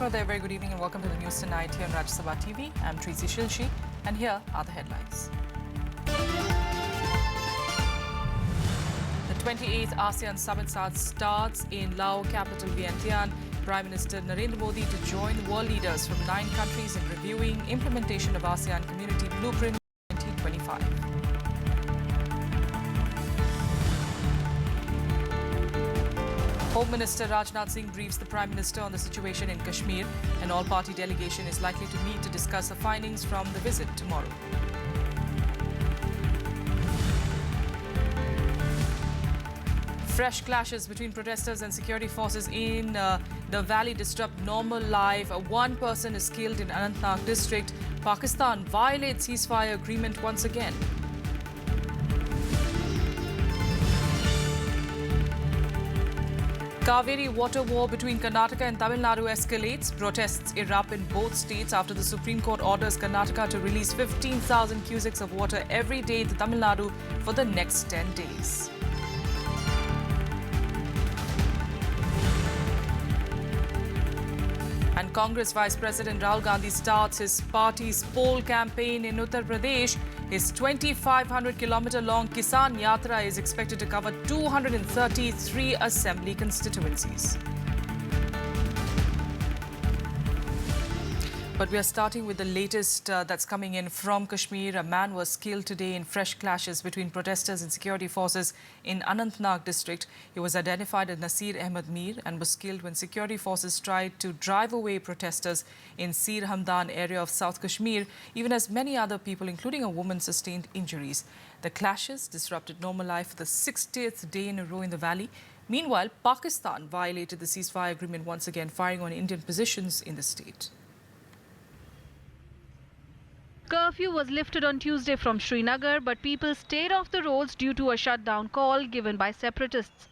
Hello there, very good evening and welcome to the news tonight here on Rajya Sabha TV. I'm Trisi Shilshi and here are the headlines. The 28th ASEAN Summit starts in Laos capital Vientiane. Prime Minister Narendra Modi to join world leaders from 9 countries in reviewing implementation of ASEAN Community Blueprint 2025. Home Minister Rajnath Singh briefs the Prime Minister on the situation in Kashmir. An all-party delegation is likely to meet to discuss the findings from the visit tomorrow. Fresh clashes between protesters and security forces in the valley disrupt normal life. One person is killed in Anantnag district. Pakistan violates ceasefire agreement once again. Kaveri water war between Karnataka and Tamil Nadu escalates. Protests erupt in both states after the Supreme Court orders Karnataka to release 15,000 cusecs of water every day to Tamil Nadu for the next 10 days. And Congress Vice President Rahul Gandhi starts his party's poll campaign in Uttar Pradesh. His 2,500-kilometer-long Kisan Yatra is expected to cover 233 assembly constituencies. But we are starting with the latest that's coming in from Kashmir. A man was killed today in fresh clashes between protesters and security forces in Anantnag district. He was identified as Nasir Ahmed Mir and was killed when security forces tried to drive away protesters in Sir Hamdan area of South Kashmir, even as many other people, including a woman, sustained injuries. The clashes disrupted normal life for the 60th day in a row in the valley. Meanwhile, Pakistan violated the ceasefire agreement once again, firing on Indian positions in the state. Curfew was lifted on Tuesday from Srinagar, but people stayed off the roads due to a shutdown call given by separatists.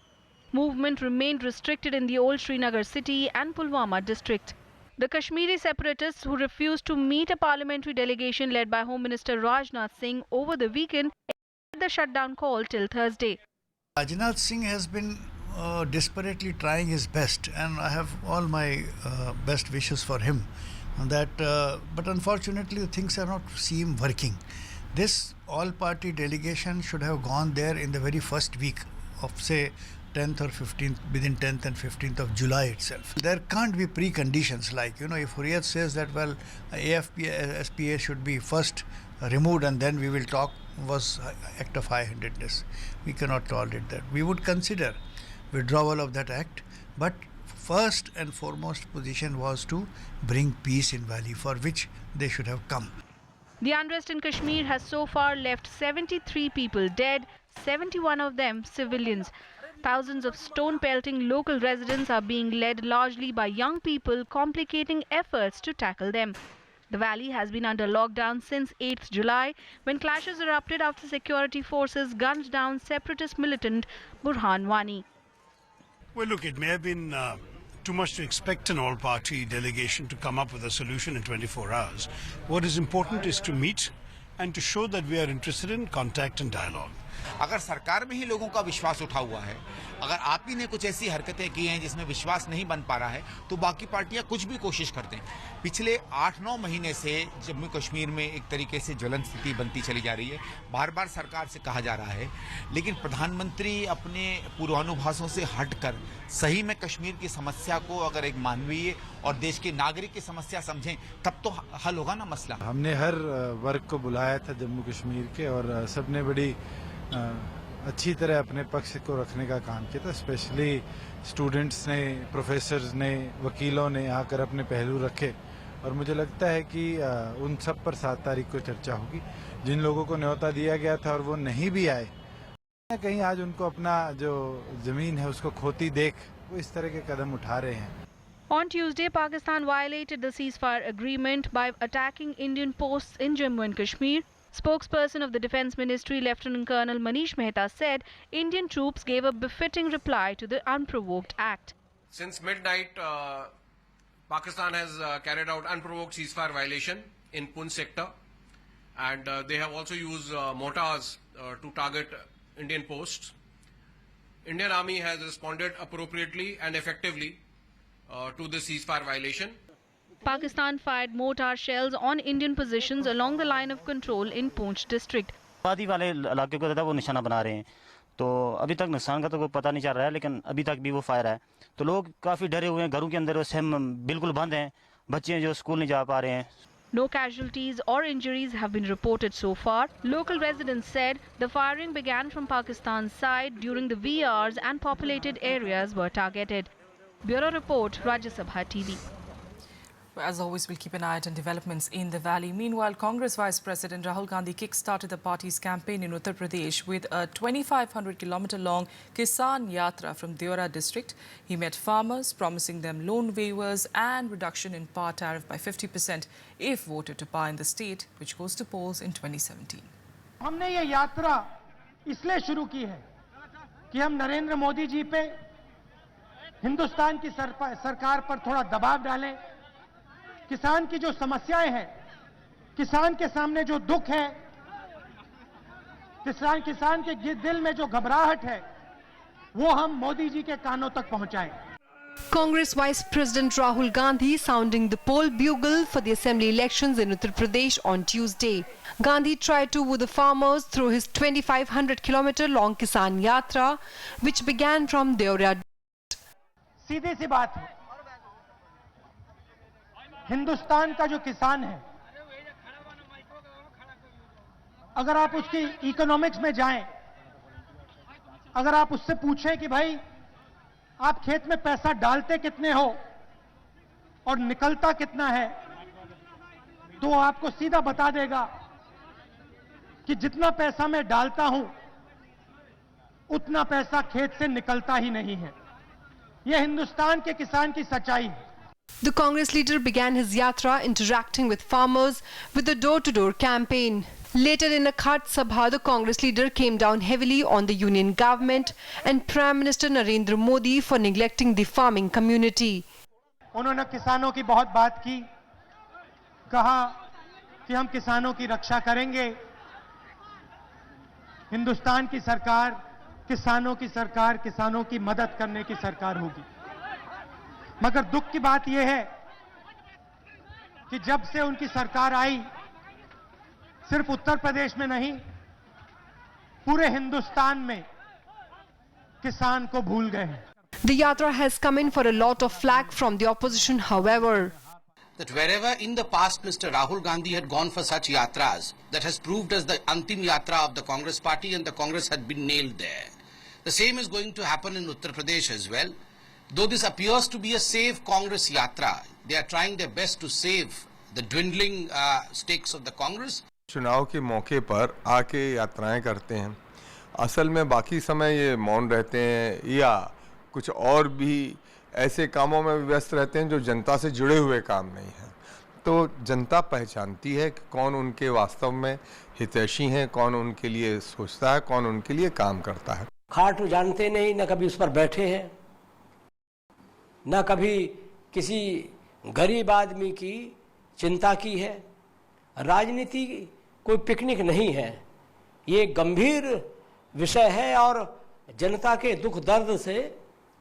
Movement remained restricted in the old Srinagar city and Pulwama district. The Kashmiri separatists who refused to meet a parliamentary delegation led by Home Minister Rajnath Singh over the weekend extended the shutdown call till Thursday. Rajnath Singh has been desperately trying his best, and I have all my best wishes for him. But unfortunately, things have not seemed working. This all-party delegation should have gone there in the very first week of, say, 10th or 15th, within 10th and 15th of July itself. There can't be preconditions like, if Hurriyat says that, well, AFP, SPA should be first removed and then we will talk, was act of high-handedness. We cannot tolerate that. We would consider withdrawal of that act, but first and foremost position was to bring peace in Valley, for which they should have come. The unrest in Kashmir has so far left 73 people dead, 71 of them civilians. Thousands of stone-pelting local residents are being led largely by young people, complicating efforts to tackle them. The valley has been under lockdown since 8th July, when clashes erupted after security forces gunned down separatist militant Burhan Wani. Well, look, it may have been too much to expect an all-party delegation to come up with a solution in 24 hours. What is important is to meet and to show that we are interested in contact and dialogue. अगर सरकार में ही लोगों का विश्वास उठा हुआ है, अगर आप ही ने कुछ ऐसी हरकतें की हैं जिसमें विश्वास नहीं बन पा रहा है, तो बाकी पार्टियां कुछ भी कोशिश करते हैं। पिछले 8-9 महीने से जम्मू कश्मीर में एक तरीके से ज्वलन स्थिति बनती चली जा रही है। बार-बार सरकार से कहा जा रहा है, लेकिन प्रधानमंत्री अपने पूर्वानुभासों से हटकर सही में कश्मीर की समस्या को अगर एक मानवीय और देश के नागरिक की समस्या समझें, तब तो हल होगा ना मसला। हमने हर वर्ग को बुलाया था जम्मू कश्मीर के, और सबने बड़ी अच्छी तरह अपने पक्ष को रखने का काम किया था। स्पेशली स्टूडेंट्स ने, प्रोफेसर्स ने, वकीलों ने आकर अपने पहलू रखे, और मुझे लगता है कि उन सब पर 7 तारीख को चर्चा होगी। जिन लोगों को न्योता दिया गया था और वो नहीं भी आए, कहीं आज उनको अपना जो जमीन है उसको खोती देख वो इस तरह के कदम उठा रहे हैं। On Tuesday, Pakistan violated the ceasefire agreement by attacking Indian posts in Jammu and Kashmir. Spokesperson of the Defence Ministry, Lieutenant Colonel Manish Mehta, said Indian troops gave a befitting reply to the unprovoked act. Since midnight, Pakistan has carried out unprovoked ceasefire violation in Poonch sector, and they have also used mortars to target Indian posts. Indian Army has responded appropriately and effectively to the ceasefire violation. Pakistan fired mortar shells on Indian positions along the line of control in Poonch district. वादी वाले इलाके को वो निशाना बना रहे हैं, तो अभी तक नुकसान का तो कोई पता नहीं चल रहा है, लेकिन अभी तक भी वो फायर है, तो लोग काफ़ी डरे हुए हैं, घरों के अंदर सहम बिल्कुल बंद हैं, बच्चे जो स्कूल नहीं जा पा रहे हैं. No casualties or injuries have been reported so far. Local residents said the firing began from Pakistan's side during the wee hours and populated areas were targeted. Bureau Report, Rajya Sabha TV. As always, we'll keep an eye on developments in the valley. Meanwhile, Congress Vice President Rahul Gandhi kick-started the party's campaign in Uttar Pradesh with a 2,500-kilometre-long Kisan Yatra from Deora district. He met farmers, promising them loan waivers and reduction in power tariff by 50% if voted to power in the state, which goes to polls in 2017. हमने ये यात्रा इसलिए शुरू की है कि हम नरेंद्र मोदी जी पे, हिंदुस्तान की सरकार पर थोड़ा दबाव डालें. किसान की जो समस्याएं हैं, किसान के सामने जो दुख है, किसान के दिल में जो घबराहट है, वो हम मोदी जी के कानों तक पहुंचाएं. Congress Vice President Rahul Gandhi sounding the poll bugle for the assembly elections in Uttar Pradesh on Tuesday. Gandhi tried to woo the farmers through his 2,500-kilometer long Kisan Yatra, which began from Deora. सीधी सी बात है, हिंदुस्तान का जो किसान है, अगर आप उसकी economics में जाएं, अगर आप उससे पूछें कि भाई आप खेत में पैसा डालते कितने हो और निकलता कितना है, तो आपको सीधा बता देगा कि जितना पैसा मैं डालता हूं उतना पैसा खेत से निकलता ही नहीं है. यह हिंदुस्तान के किसान की सच्चाई है. The Congress leader began his yatra interacting with farmers with a door-to-door campaign. Later in a Khat Sabha, the Congress leader came down heavily on the union government and Prime Minister Narendra Modi for neglecting the farming community. उन्होंने किसानों की बहुत बात की, कहा कि हम किसानों की रक्षा करेंगे. हिंदुस्तान की सरकार किसानों की मदद करने की सरकार होगी. मगर दुख की बात यह है कि जब से उनकी सरकार आई, सिर्फ उत्तर प्रदेश में नहीं, पूरे हिंदुस्तान में किसान को भूल गए हैं. The yatra has come in for a lot of flack from the opposition, however. That wherever in the past Mr. Rahul Gandhi had gone for such yatras, that has proved as the Antim Yatra of the Congress party, and the Congress had been nailed there. The same is going to happen in Uttar Pradesh as well. Though this appears to be a save Congress yatra, they are trying their best to save the dwindling stakes of the Congress. चुनाव के मौके पर आके यात्राएं करते हैं, असल में बाकी समय ये मौन रहते हैं या कुछ और भी ऐसे कामों में व्यस्त रहते हैं जो जनता से जुड़े हुए काम नहीं हैं. तो जनता पहचानती है कि कौन उनके वास्तव में हितैषी हैं, कौन उनके लिए सोचता है, कौन उनके लिए काम करता है. खाट जानते नहीं, न कभी उस पर बैठे हैं, न कभी किसी गरीब आदमी की चिंता की है. राजनीति कोई पिकनिक नहीं है, ये गंभीर विषय है और जनता के दुख दर्द से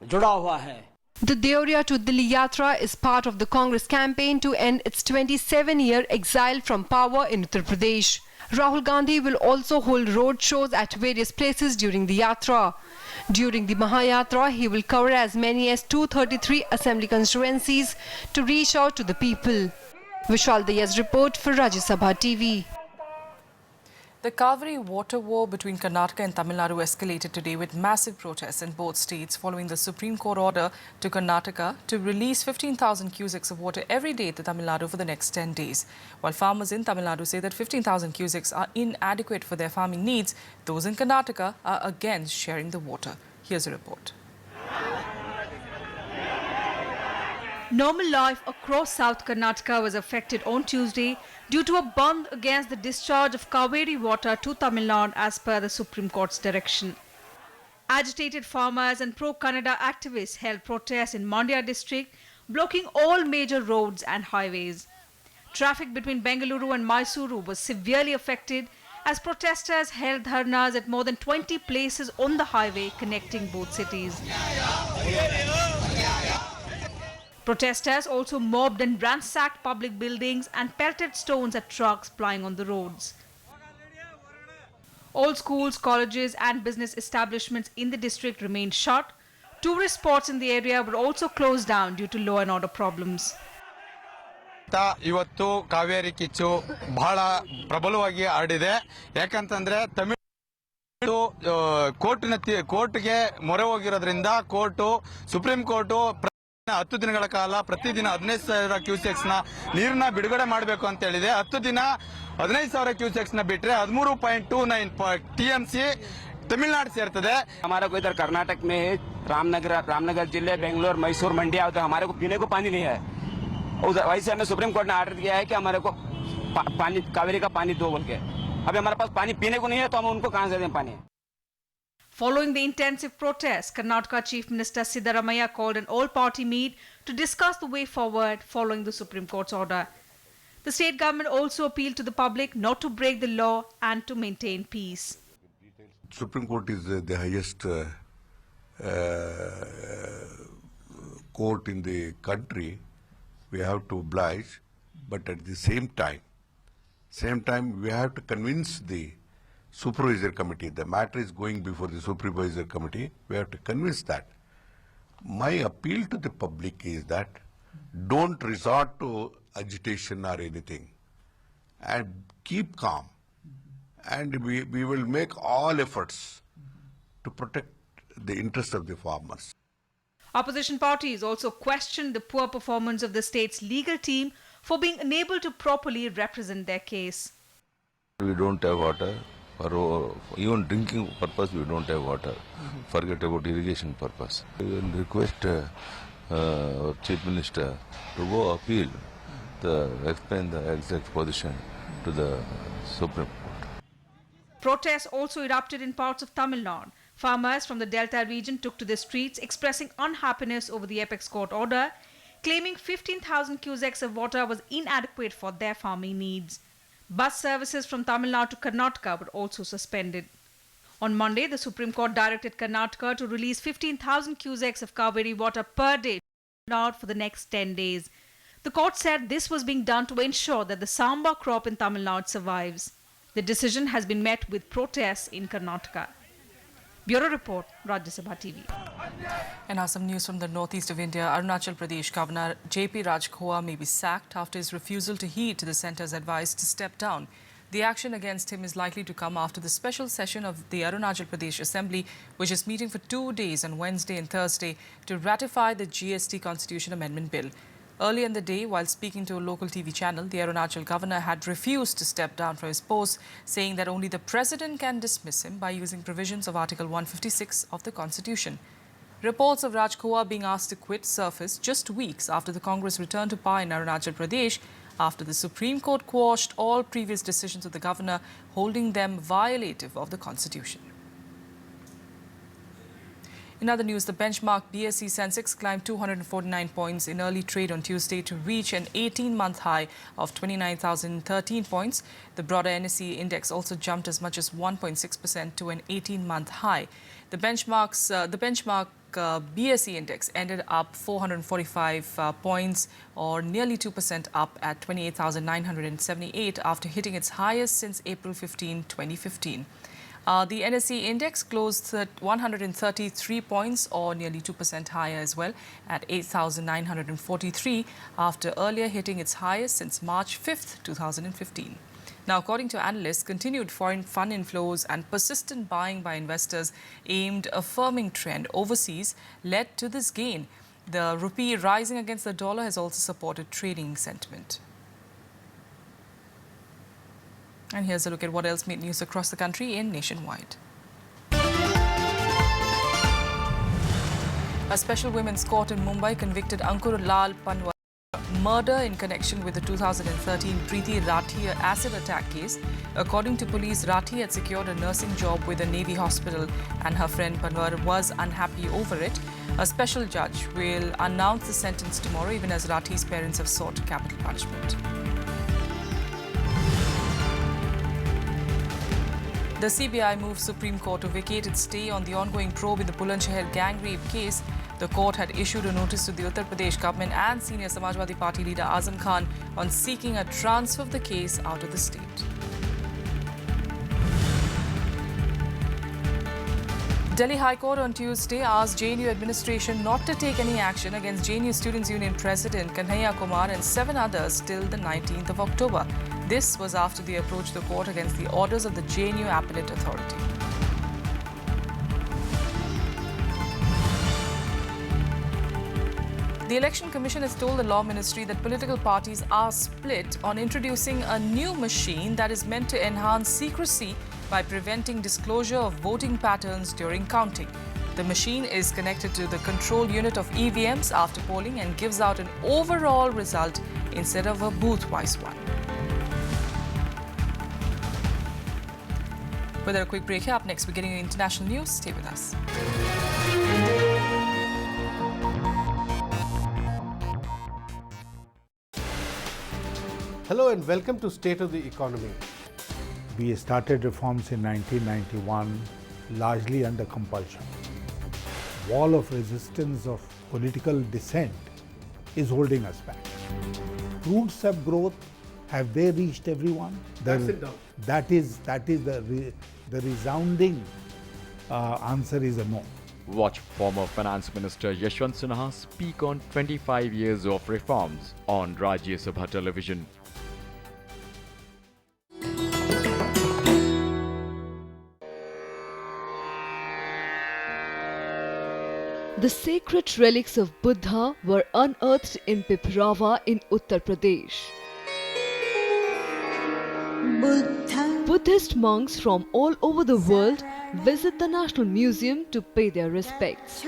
जुड़ा हुआ है. The Deoria to Delhi Yatra is part of the Congress campaign to end its 27-year exile from power in Uttar Pradesh. Rahul Gandhi will also hold road shows at various places during the yatra. During the Mahayatra, he will cover as many as 233 assembly constituencies to reach out to the people. Vishal Dayaz report for Rajya Sabha TV. The Kaveri water war between Karnataka and Tamil Nadu escalated today with massive protests in both states following the Supreme Court order to Karnataka to release 15,000 cusecs of water every day to Tamil Nadu for the next 10 days. While farmers in Tamil Nadu say that 15,000 cusecs are inadequate for their farming needs, those in Karnataka are against sharing the water. Here's a report. Normal life across South Karnataka was affected on Tuesday due to a bandh against the discharge of Kaveri water to Tamil Nadu as per the Supreme Court's direction. Agitated farmers and pro-Kannada activists held protests in Mandya district, blocking all major roads and highways. Traffic between Bengaluru and Mysuru was severely affected as protesters held dharnas at more than 20 places on the highway connecting both cities. Protesters also mobbed and ransacked public buildings and pelted stones at trucks plying on the roads. All schools, colleges and business establishments in the district remained shut. Tourist spots in the area were also closed down due to law and order problems. ಇವತ್ತು ಕಾವೇರಿ ಕಿಚ್ಚು ಬಹಳ ಪ್ರಬಲವಾಗಿ ಹರಡಿದೆ. ಯಾಕಂತಂದ್ರೆ ತಮಿಳು ಕೋರ್ಟ್ಗೆ ಮೊರೆ ಹೋಗಿರೋದ್ರಿಂದ supreme court 10 ದಿನಗಳ ಕಾಲ ಪ್ರತಿದಿನ 15,000 ಕ್ಯೂಸೆಕ್ಸ್ ನ ನೀರನ್ನ ಬಿಡುಗಡೆ ಮಾಡಬೇಕು ಅಂತ ಹೇಳಿದೆ. 10 ದಿನ 15,000 ಕ್ಯೂಸೆಕ್ಸ್ ನ ಬಿಟ್ರೆ 13.29 टीएमसी तमिलनाडु ಸೇರ್ತದೆ. हमारा को इधर कर्नाटक में रामनगर जिले बेंगलोर मैसूर मंडिया तो हमारे को पीने को पानी नहीं है. उधर वैसे हमें सुप्रीम कोर्ट ने ऑर्डर दिया है कि हमारे को पानी कावेरी का पानी दो बोल के. अभी हमारे पास पानी पीने को नहीं है तो हम उनको कहां से दें पानी. Following the intensive protests, Karnataka Chief Minister Siddaramaiah called an all-party meet to discuss the way forward following the Supreme Court's order. The state government also appealed to the public not to break the law and to maintain peace. Supreme Court is the highest court in the country. We have to oblige, but at the same time we have to convince the supervisor committee. The matter is going before the supervisor committee. We have to convince that. My appeal to the public is that don't resort to agitation or anything and keep calm. And we will make all efforts to protect the interest of the farmers. Opposition parties also questioned the poor performance of the state's legal team for being unable to properly represent their case. We don't have water. For even drinking purpose, we don't have water. Forget about irrigation purpose. We will request our Chief Minister to go appeal, explain the exact position to the Supreme Court. Protests also erupted in parts of Tamil Nadu. Farmers from the Delta region took to the streets expressing unhappiness over the apex court order, claiming 15,000 cusecs of water was inadequate for their farming needs. Bus services from Tamil Nadu to Karnataka were also suspended. On Monday, the Supreme Court directed Karnataka to release 15,000 cusecs of Kaveri water per day to Tamil Nadu for the next 10 days. The court said this was being done to ensure that the samba crop in Tamil Nadu survives. The decision has been met with protests in Karnataka. Bureau Report, Rajya Sabha TV. And now some news from the northeast of India. Arunachal Pradesh Governor J.P. Rajkhowa may be sacked after his refusal to heed to the centre's advice to step down. The action against him is likely to come after the special session of the Arunachal Pradesh Assembly, which is meeting for 2 days on Wednesday and Thursday to ratify the GST Constitution Amendment Bill. Earlier in the day, while speaking to a local TV channel, the Arunachal governor had refused to step down from his post, saying that only the president can dismiss him by using provisions of Article 156 of the Constitution. Reports of Rajkhowa being asked to quit surfaced just weeks after the Congress returned to power in Arunachal Pradesh, after the Supreme Court quashed all previous decisions of the governor, holding them violative of the Constitution. In other news, the benchmark BSE Sensex climbed 249 points in early trade on Tuesday to reach an 18-month high of 29,013 points. The broader NSE index also jumped as much as 1.6% to an 18-month high. The benchmark BSE index ended up 445 points or nearly 2% up at 28,978 after hitting its highest since April 15, 2015. The NSE index closed at 133 points or nearly 2% higher as well at 8,943 after earlier hitting its highest since March 5th, 2015. Now, according to analysts, continued foreign fund inflows and persistent buying by investors aimed a firming trend overseas led to this gain. The rupee rising against the dollar has also supported trading sentiment. And here's a look at what else made news across the country in Nationwide. A special women's court in Mumbai convicted Ankur Lal Panwar murder in connection with the 2013 Preeti Rathi acid attack case. According to police, Rathi had secured a nursing job with a Navy hospital and her friend Panwar was unhappy over it. A special judge will announce the sentence tomorrow, even as Rathi's parents have sought capital punishment. The CBI moved Supreme Court to vacate its stay on the ongoing probe in the Bulandshahr gang rape case. The court had issued a notice to the Uttar Pradesh government and senior Samajwadi Party leader Azam Khan on seeking a transfer of the case out of the state. Delhi High Court on Tuesday asked JNU administration not to take any action against JNU Students' Union President Kanhaiya Kumar and 7 others till the 19th of October. This was after they approached the court against the orders of the JNU Appellate Authority. The Election Commission has told the Law Ministry that political parties are split on introducing a new machine that is meant to enhance secrecy by preventing disclosure of voting patterns during counting. The machine is connected to the control unit of EVMs after polling and gives out an overall result instead of a booth-wise one. With a quick break here, up next, beginning international news. Stay with us. Hello and welcome to State of the Economy. We started reforms in 1991 largely under compulsion. Wall of resistance of political dissent is holding us back. Fruits of growth, have they reached everyone? That's it down. That is the resounding answer is a no. Watch former Finance Minister Yashwant Sinha speak on 25 years of reforms on Rajya Sabha television. The sacred relics of Buddha were unearthed in Piprava in Uttar Pradesh. Buddhist monks from all over the world visit the National Museum to pay their respects.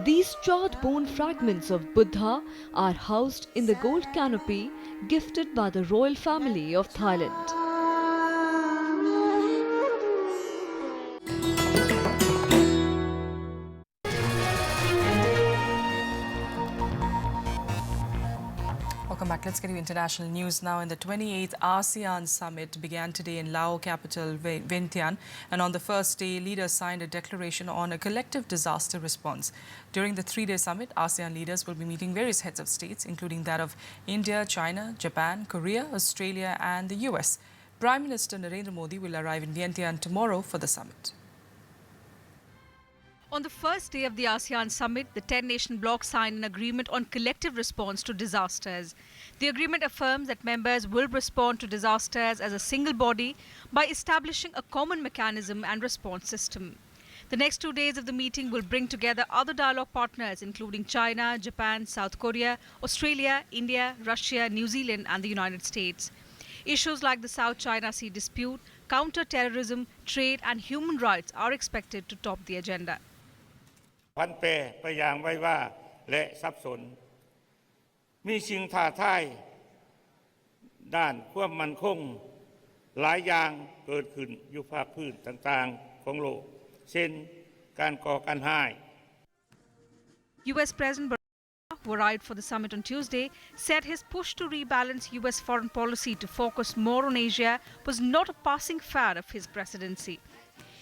These charred bone fragments of Buddha are housed in the gold canopy gifted by the royal family of Thailand. Welcome back. Let's get to international news now. And the 28th ASEAN Summit began today in Laos capital Vientiane. And on the first day, leaders signed a declaration on a collective disaster response. During the 3-day summit, ASEAN leaders will be meeting various heads of states, including that of India, China, Japan, Korea, Australia and the US. Prime Minister Narendra Modi will arrive in Vientiane tomorrow for the summit. On the first day of the ASEAN Summit, the 10-nation bloc signed an agreement on collective response to disasters. The agreement affirms that members will respond to disasters as a single body by establishing a common mechanism and response system. The next 2 days of the meeting will bring together other dialogue partners, including China, Japan, South Korea, Australia, India, Russia, New Zealand and the United States. Issues like the South China Sea dispute, counter-terrorism, trade and human rights are expected to top the agenda. พันเปไปอย่างไว้ว่าและสับสนมีสิ่งท้าทายด้านความมั่นคงหลายอย่างเกิดขึ้นอยู่ภาคพื้นต่างๆของโลกเช่นการก่อการร้าย US President Barack Obama, who arrived for the summit on Tuesday, said his push to rebalance US foreign policy to focus more on Asia was not a passing fad of his presidency.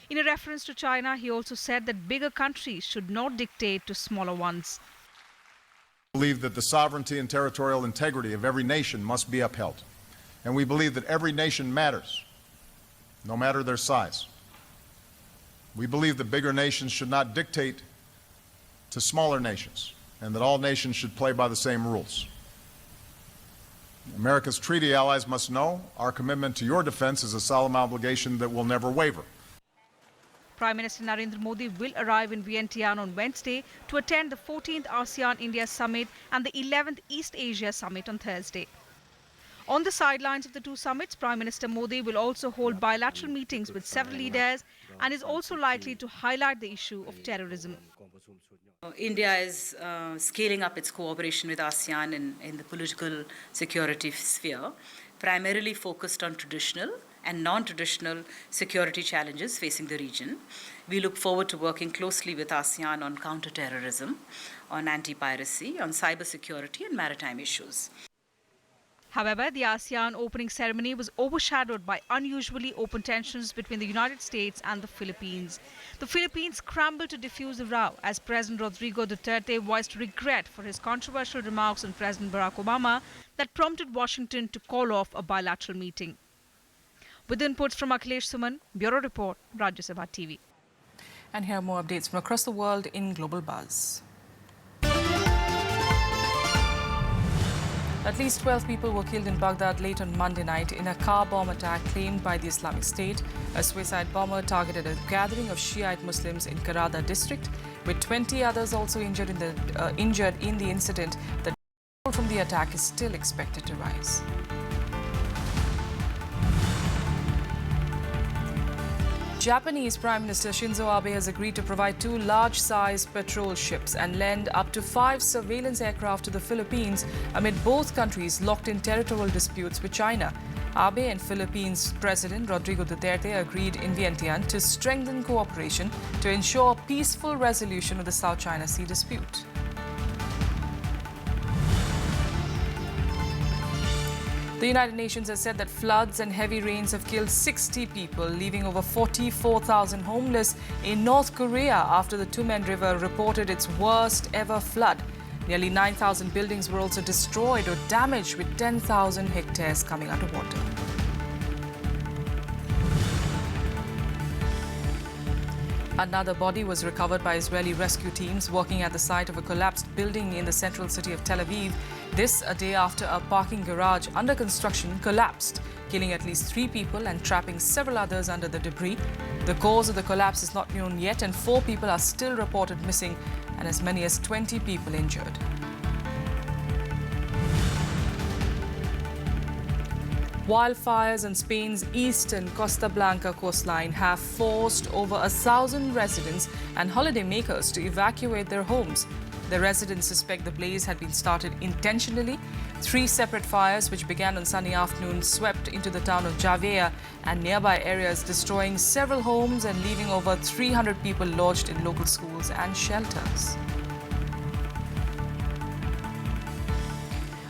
In a reference to China, he also said that bigger countries should not dictate to smaller ones. We believe that the sovereignty and territorial integrity of every nation must be upheld. And we believe that every nation matters, no matter their size. We believe that bigger nations should not dictate to smaller nations, and that all nations should play by the same rules. America's treaty allies must know our commitment to your defense is a solemn obligation that will never waver. Prime Minister Narendra Modi will arrive in Vientiane on Wednesday to attend the 14th ASEAN-India Summit and the 11th East Asia Summit on Thursday. On the sidelines of the two summits, Prime Minister Modi will also hold bilateral meetings with several leaders and is also likely to highlight the issue of terrorism. India is scaling up its cooperation with ASEAN in the political security sphere, primarily focused on traditional and non-traditional security challenges facing the region. We look forward to working closely with ASEAN on counter-terrorism, on anti-piracy, on cybersecurity and maritime issues. However, the ASEAN opening ceremony was overshadowed by unusually open tensions between the United States and the Philippines. The Philippines scrambled to defuse the row as President Rodrigo Duterte voiced regret for his controversial remarks on President Barack Obama that prompted Washington to call off a bilateral meeting. With inputs from Akhilesh Suman, Bureau Report, Rajya Sabha TV. And here are more updates from across the world in Global Buzz. At least 12 people were killed in Baghdad late on Monday night in a car bomb attack claimed by the Islamic State. A suicide bomber targeted a gathering of Shiite Muslims in Karada district, with 20 others also injured in the incident. The toll from the attack is still expected to rise. Japanese Prime Minister Shinzo Abe has agreed to provide 2 large-sized patrol ships and lend up to 5 surveillance aircraft to the Philippines amid both countries locked in territorial disputes with China. Abe and Philippines President Rodrigo Duterte agreed in Vientiane to strengthen cooperation to ensure a peaceful resolution of the South China Sea dispute. The United Nations has said that floods and heavy rains have killed 60 people, leaving over 44,000 homeless in North Korea after the Tumen River reported its worst ever flood. Nearly 9,000 buildings were also destroyed or damaged, with 10,000 hectares coming underwater. Another body was recovered by Israeli rescue teams working at the site of a collapsed building in the central city of Tel Aviv. This a day after a parking garage under construction collapsed, killing at least 3 people and trapping several others under the debris. The cause of the collapse is not known yet, and 4 people are still reported missing and as many as 20 people injured. Wildfires on Spain's eastern Costa Blanca coastline have forced over 1,000 residents and holidaymakers to evacuate their homes. The residents suspect the blaze had been started intentionally. 3 separate fires, which began on Sunday afternoon, swept into the town of Javea and nearby areas, destroying several homes and leaving over 300 people lodged in local schools and shelters.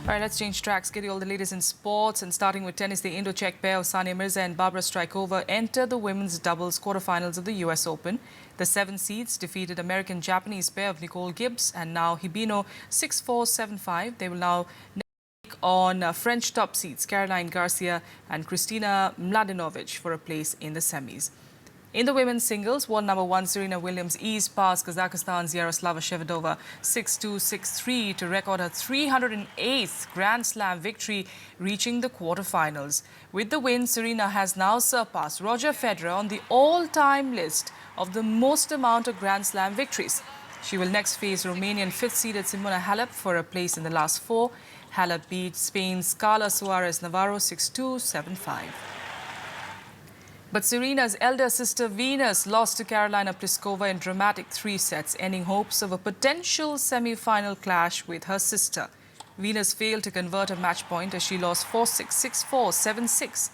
All right, let's change tracks. Get you all the latest in sports. And starting with tennis, the Indo-Czech pair of Sania Mirza and Barbara Strykova entered the women's doubles quarterfinals of the US Open. The 7 seeds defeated American-Japanese pair of Nicole Gibbs and Nao Hibino 6-4, 7-5. They will now take on French top seeds Caroline Garcia and Kristina Mladenovic for a place in the semis. In the women's singles, world number 1 Serena Williams eased past Kazakhstan's Yaroslava Shvedova 6-2, 6-3 to record her 308th Grand Slam victory, reaching the quarterfinals. With the win, Serena has now surpassed Roger Federer on the all-time list of the most amount of Grand Slam victories. She will next face Romanian 5th-seeded Simona Halep for a place in the last 4. Halep beat Spain's Carla Suarez Navarro 6-2, 7-5. But Serena's elder sister Venus lost to Karolina Pliskova in dramatic 3 sets, ending hopes of a potential semi-final clash with her sister. Venus failed to convert a match point as she lost 4-6, 6-4, 7-6.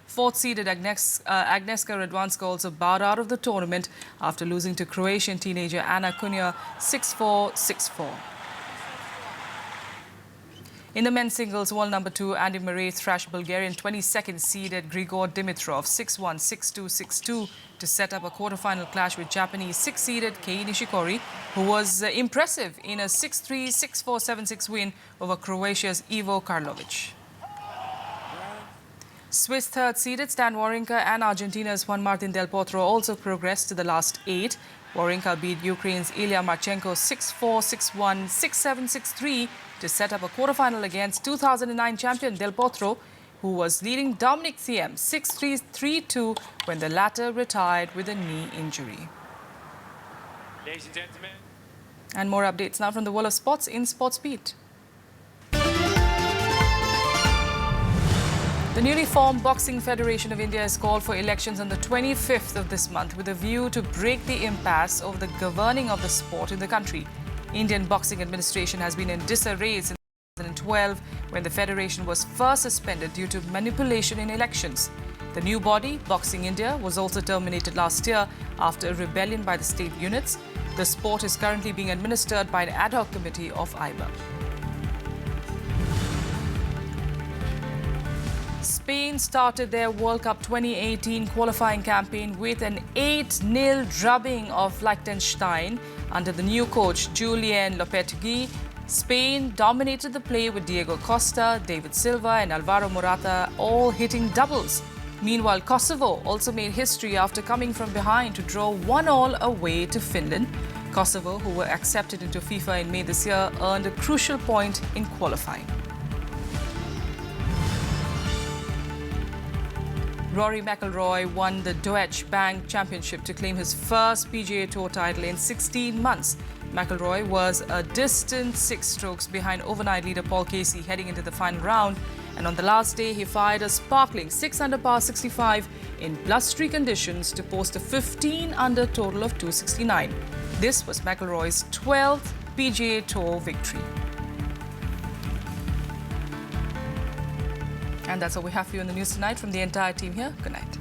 4th-seeded Agnieszka Radwanska also bowed out of the tournament after losing to Croatian teenager Ana Kunja 6-4, 6-4. In the men's singles, world number 2 Andy Murray thrashed Bulgarian 22nd seeded Grigor Dimitrov 6-1, 6-2, 6-2 to set up a quarterfinal clash with Japanese 6th seeded Kei Nishikori, who was impressive in a 6-3, 6-4, 7-6 win over Croatia's Ivo Karlovic. Swiss 3rd seeded Stan Wawrinka and Argentina's Juan Martín del Potro also progressed to the last 8. Wawrinka beat Ukraine's Ilya Marchenko 6-4, 6-1, 6-7, 6-3 to set up a quarterfinal against 2009 champion Del Potro, who was leading Dominic Thiem 6-3, 3-2 when the latter retired with a knee injury. Ladies and gentlemen. And more updates now from the world of sports in Sports Beat. The newly formed Boxing Federation of India has called for elections on the 25th of this month with a view to break the impasse over the governing of the sport in the country. Indian Boxing Administration has been in disarray since 2012 when the federation was first suspended due to manipulation in elections. The new body, Boxing India, was also terminated last year after a rebellion by the state units. The sport is currently being administered by an ad hoc committee of IBA. Spain started their World Cup 2018 qualifying campaign with an 8-0 drubbing of Liechtenstein under the new coach Julian Lopetegui. Spain dominated the play with Diego Costa, David Silva and Alvaro Morata all hitting doubles. Meanwhile, Kosovo also made history after coming from behind to draw 1-1 away to Finland. Kosovo, who were accepted into FIFA in May this year, earned a crucial point in qualifying. Rory McIlroy won the Deutsche Bank Championship to claim his first PGA Tour title in 16 months. McIlroy was a distant 6 strokes behind overnight leader Paul Casey heading into the final round. And on the last day, he fired a sparkling 6-under par 65 in blustery conditions to post a 15-under total of 269. This was McIlroy's 12th PGA Tour victory. And that's all we have for you in the news tonight from the entire team here. Good night.